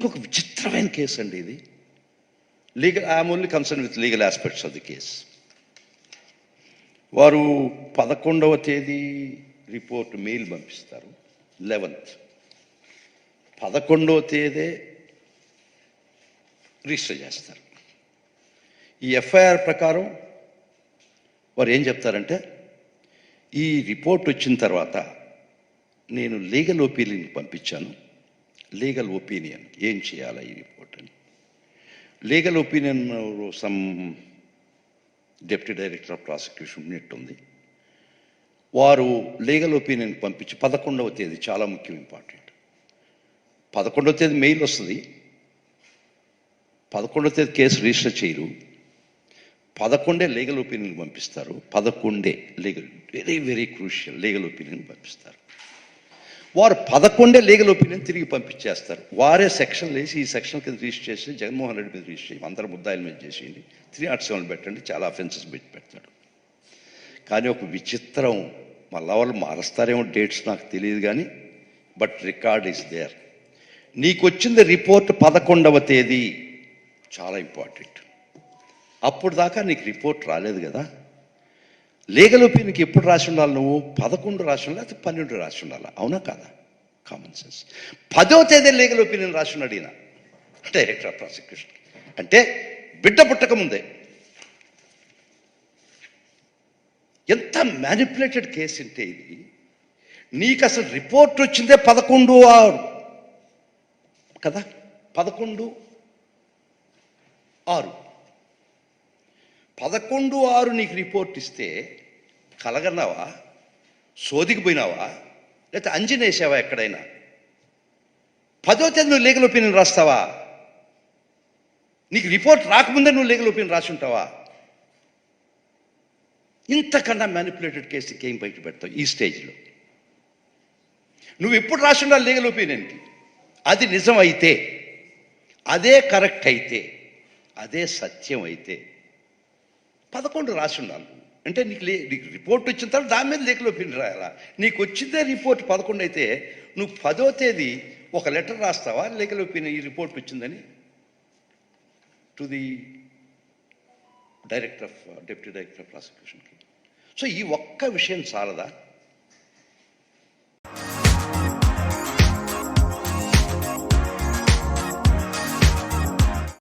ఇంకొక విచిత్రమైన కేసు అండి ఇది. Legal, I'm only concern with legal aspects of the case. వారు 11వ తేదీ రిపోర్ట్ మెయిల్ పంపిస్తారు, 11th. 11వ తేదీ రిజిస్టర్ చేస్తారు. ఈ ఎఫ్ఐఆర్ ప్రకారం వారు ఏం చెప్తారంటే, ఈ రిపోర్ట్ వచ్చిన తర్వాత నేను లీగల్ ఒపీనియన్ పంపించాను. లీగల్ ఒపీనియన్ ఏం చేయాలా ఈ రిపోర్ట్ అని. Legal opinion some deputy director of prosecution ఉన్నట్టుంది. వారు లీగల్ ఒపీనియన్ పంపించి 11వ తేదీ, చాలా ముఖ్యం, ఇంపార్టెంట్, 11వ తేదీ మెయిల్ వస్తుంది. 11వ తేదీ కేసు రిజిస్టర్ చేయరు. 11 లీగల్ ఒపీనియన్ పంపిస్తారు. 11 legal, very very crucial legal opinion పంపిస్తారు. వారు 11 లీగల్ ఒపీనియన్ తిరిగి పంపించేస్తారు. వారే సెక్షన్లు వేసి, ఈ సెక్షన్ కింద రిజిస్టర్ చేసి జగన్మోహన్ రెడ్డి మీద రిజిస్టర్ చేసి అందరు ముద్దాయిల మీద చేసేయండి, 307 పెట్టండి, చాలా అఫెన్సెస్ పెడతాడు. కానీ ఒక విచిత్రం, మళ్ళా వాళ్ళు మారుస్తారేమో డేట్స్ నాకు తెలియదు కానీ, బట్ రికార్డ్ ఈస్ దేర్. నీకు వచ్చింది రిపోర్ట్ 11వ తేదీ, చాలా ఇంపార్టెంట్. అప్పుడు దాకా నీకు రిపోర్ట్ రాలేదు కదా. లీగల్ ఒపీనియన్కి ఎప్పుడు రాసి ఉండాలి నువ్వు? 11 రాసి ఉండాలి, లేకపోతే 12 రాసి ఉండాలి, అవునా కాదా? Common sense. 10వ తేదీ లీగల్ ఒపీనియన్ రాసి ఉన్నాడు ఈయన, డైరెక్టర్ ఆఫ్ ప్రాసిక్యూషన్. అంటే బిడ్డ పుట్టక ముందే. ఎంత మ్యానిపులేటెడ్ కేసు అంటే ఇది. నీకు అసలు రిపోర్ట్ వచ్చిందే 11/6 కదా, 11/6. 11/6 నీకు రిపోర్ట్ ఇస్తే కలగన్నావా, సోదికి పోయినావా, లేకపోతే అంజనేసావా ఎక్కడైనా? 10వ తేదీ నువ్వు లీగల్ ఒపీనియన్ రాస్తావా? నీకు రిపోర్ట్ రాకముందే నువ్వు లీగల్ ఒపీనియన్ రాసి ఉంటావా? ఇంతకన్నా మ్యానిపులేటెడ్ కేసు ఇంకేం బయట పెడతావు ఈ స్టేజ్లో? నువ్వు ఎప్పుడు రాసి ఉండాలి లీగల్ ఒపీనియన్కి? అది నిజం అయితే, అదే కరెక్ట్ అయితే, అదే సత్యం అయితే 11 రాసి ఉండాలి. అంటే నీకు రిపోర్ట్ వచ్చిన తర్వాత దాని మీద లీగల్ ఒపీనియన్ రాయాలా? నీకు వచ్చిందే రిపోర్ట్ 11 అయితే, నువ్వు 10వ తేదీ ఒక లెటర్ రాస్తావా లీగల్ ఒపీనియన్ ఈ రిపోర్ట్ వచ్చిందని to the deputy director of ప్రాసిక్యూషన్కి? సో ఈ ఒక్క విషయం చాలదా?